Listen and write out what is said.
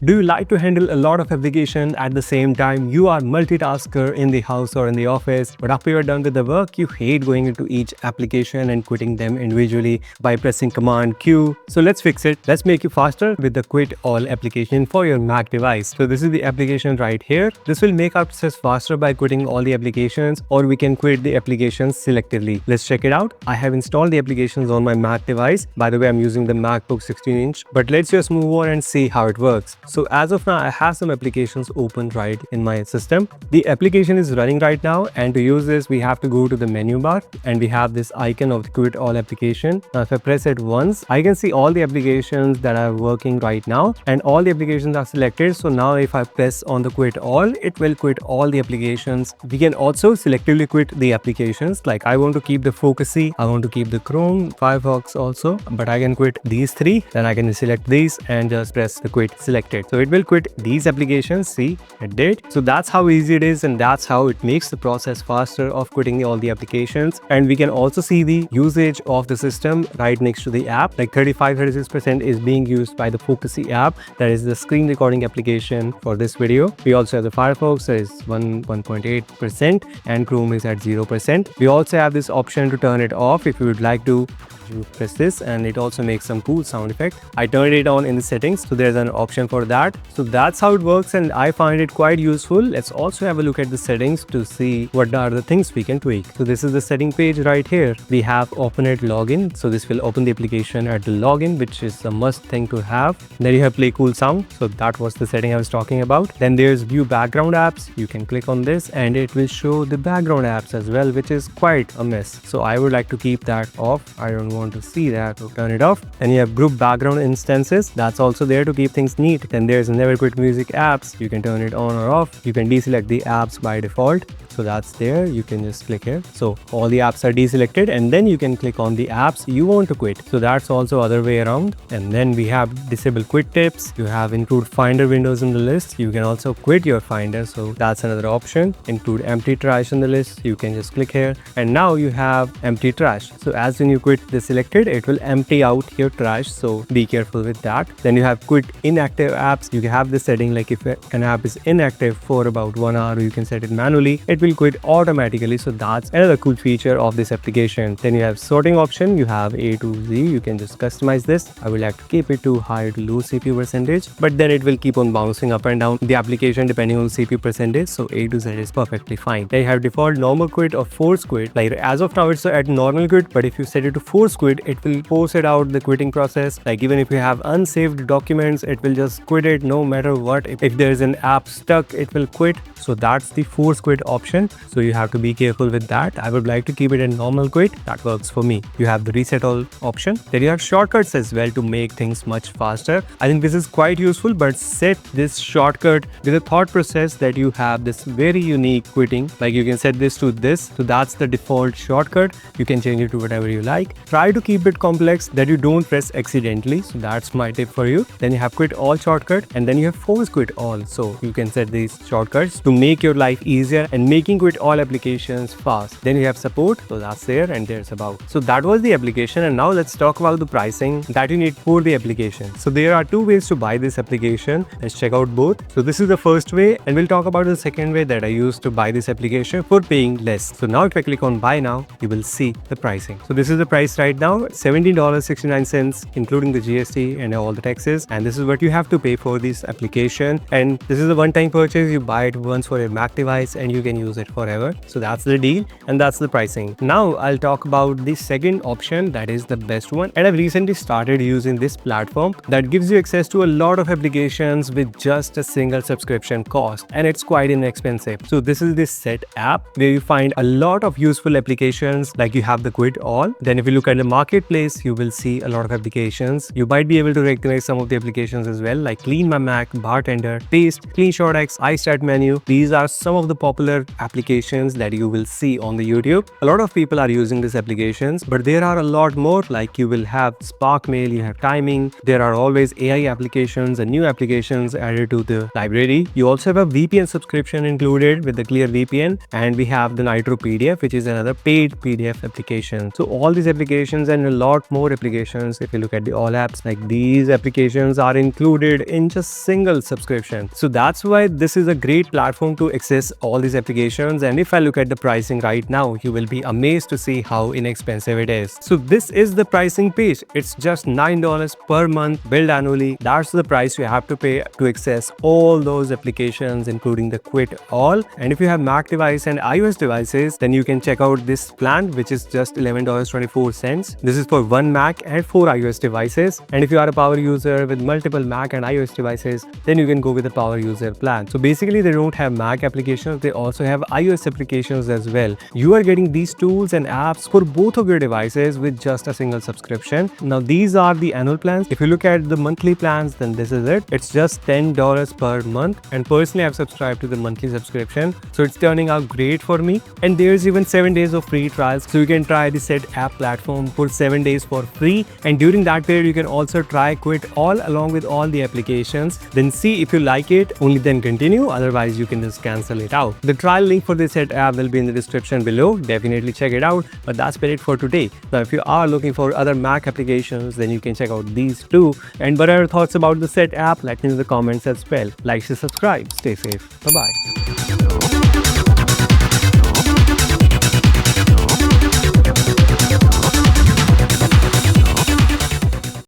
Do you like to handle a lot of applications at the same time? You are multitasker in the house or in the office, but after you're done with the work, you hate going into each application and quitting them individually by pressing Command Q. So let's fix it. Let's make you faster with the QuitAll application for your Mac device. So this is the application right here. This will make our process faster by quitting all the applications, or we can quit the applications selectively. Let's check it out. I have installed the applications on my Mac device. By the way, I'm using the MacBook 16-inch, but let's just move on and see how it works. So as of now, I have some applications open right in my system. The application is running right now, and to use this, we have to go to the menu bar and we have this icon of the QuitAll application. Now, if I press it once, I can see all the applications that are working right now, and all the applications are selected. So now if I press on the QuitAll, it will quit all the applications. We can also selectively quit the applications. Like I want to keep the Focusy, I want to keep the Chrome, Firefox also, but I can quit these three. Then I can select these and just press the quit selected. So it will quit these applications. See, it did. So that's how easy it is, and that's how it makes the process faster of quitting all the applications. And we can also see the usage of the system right next to the app. Like 35-36% is being used by the Focusy app, that is the screen recording application for this video. We also have the Firefox, that is 1.8%, and Chrome is at 0%. We also have this option to turn it off if you would like to. You press this and it also makes some cool sound effect. I turned it on in the settings, so there's an option for that. So that's how it works, and I find it quite useful. Let's also have a look at the settings to see what are the things we can tweak. So this is the setting page right here. We have open at login, so this will open the application at the login, which is a must thing to have. Then you have play cool sound, so that was the setting I was talking about. Then there's view background apps. You can click on this and it will show the background apps as well, which is quite a mess. So I would like to keep that off. I don't want to see that, so turn it off. And you have group background instances, that's also there to keep things neat. Then there's never quit music apps. You can turn it on or off. You can deselect the apps by default, so that's there. You can just click here, so all the apps are deselected, and then you can click on the apps you want to quit. So that's also other way around. And then we have disable quit tips. You have include finder windows in the list. You can also quit your finder, so that's another option. Include empty trash in the list. You can just click here, and now you have empty trash. So as when you quit the selected, it will empty out your trash, so be careful with that. Then you have quit inactive apps. You can have this setting, like if an app is inactive for about 1 hour, you can set it manually. It will quit automatically, so that's another cool feature of this application. Then you have sorting option. You have A to Z. You can just customize this. I would like to keep it to high to low CPU percentage, but then it will keep on bouncing up and down the application depending on CPU percentage, so A to Z is perfectly fine. Then you have default normal quit or force quit. Like as of now it's at normal quit, but if you set it to force quit, it will force it out the quitting process. Like even if you have unsaved documents, it will just quit it no matter what. If there is an app stuck, it will quit. So that's the force quit option, so you have to be careful with that. I would like to keep it in normal quit. That works for me. You have the reset all option. Then you have shortcuts as well to make things much faster. I think this is quite useful, but set this shortcut with a thought process that you have this very unique quitting. Like you can set this to this, so that's the default shortcut. You can change it to whatever you like. Try to keep it complex that you don't press accidentally, so that's my tip for you. Then you have quit all shortcut, and then you have force quit all, so you can set these shortcuts to make your life easier and making quit all applications fast. Then you have support, so that's there, and there's about. So that was the application, and now let's talk about the pricing that you need for the application. So there are two ways to buy this application. Let's check out both. So this is the first way, and we'll talk about the second way that I used to buy this application for paying less. So now if I click on buy now, you will see the pricing. So this is the price right now, $17.69 including the GST and all the taxes, and this is what you have to pay for this application. And this is a one-time purchase. You buy it once for your Mac device and you can use it forever. So that's the deal, and that's the pricing. Now I'll talk about the second option, that is the best one, and I've recently started using this platform that gives you access to a lot of applications with just a single subscription cost, and it's quite inexpensive. So this is this Setapp where you find a lot of useful applications. Like you have the QuitAll. Then if you look at the marketplace, you will see a lot of applications. You might be able to recognize some of the applications as well, like Clean My Mac, Bartender, Paste, CleanShotX, iStart Menu. These are some of the popular applications that you will see on the YouTube. A lot of people are using these applications, but there are a lot more. Like you will have Spark Mail, you have timing. There are always AI applications and new applications added to the library. You also have a VPN subscription included with the Clear VPN, and we have the Nitro PDF, which is another paid PDF application. So all these applications and a lot more applications, if you look at the all apps, like these applications are included in just single subscription. So that's why this is a great platform to access all these applications. And if I look at the pricing right now, you will be amazed to see how inexpensive it is. So this is the pricing page. It's just $9 per month, billed annually. That's the price you have to pay to access all those applications, including the QuitAll. And if you have Mac device and iOS devices, then you can check out this plan, which is just $11.24. This is for one Mac and 4 iOS devices. And if you are a power user with multiple Mac and iOS devices, then you can go with the power user plan. So basically they don't have Mac applications, they also have iOS applications as well. You are getting these tools and apps for both of your devices with just a single subscription. Now these are the annual plans. If you look at the monthly plans, then this is it. It's just $10 per month, and personally I've subscribed to the monthly subscription, so it's turning out great for me. And there's even 7 days of free trials, so you can try the Setapp platform for 7 days for free, and during that period you can also try QuitAll along with all the applications, then see if you like it, only then continue, otherwise you can just cancel it out. The trial link for this Setapp will be in the description below. Definitely check it out. But that's been it for today. Now if you are looking for other Mac applications, then you can check out these too. And what are your thoughts about the Setapp? Let me know in the comments as well. Like, share, subscribe. Stay safe. Bye bye.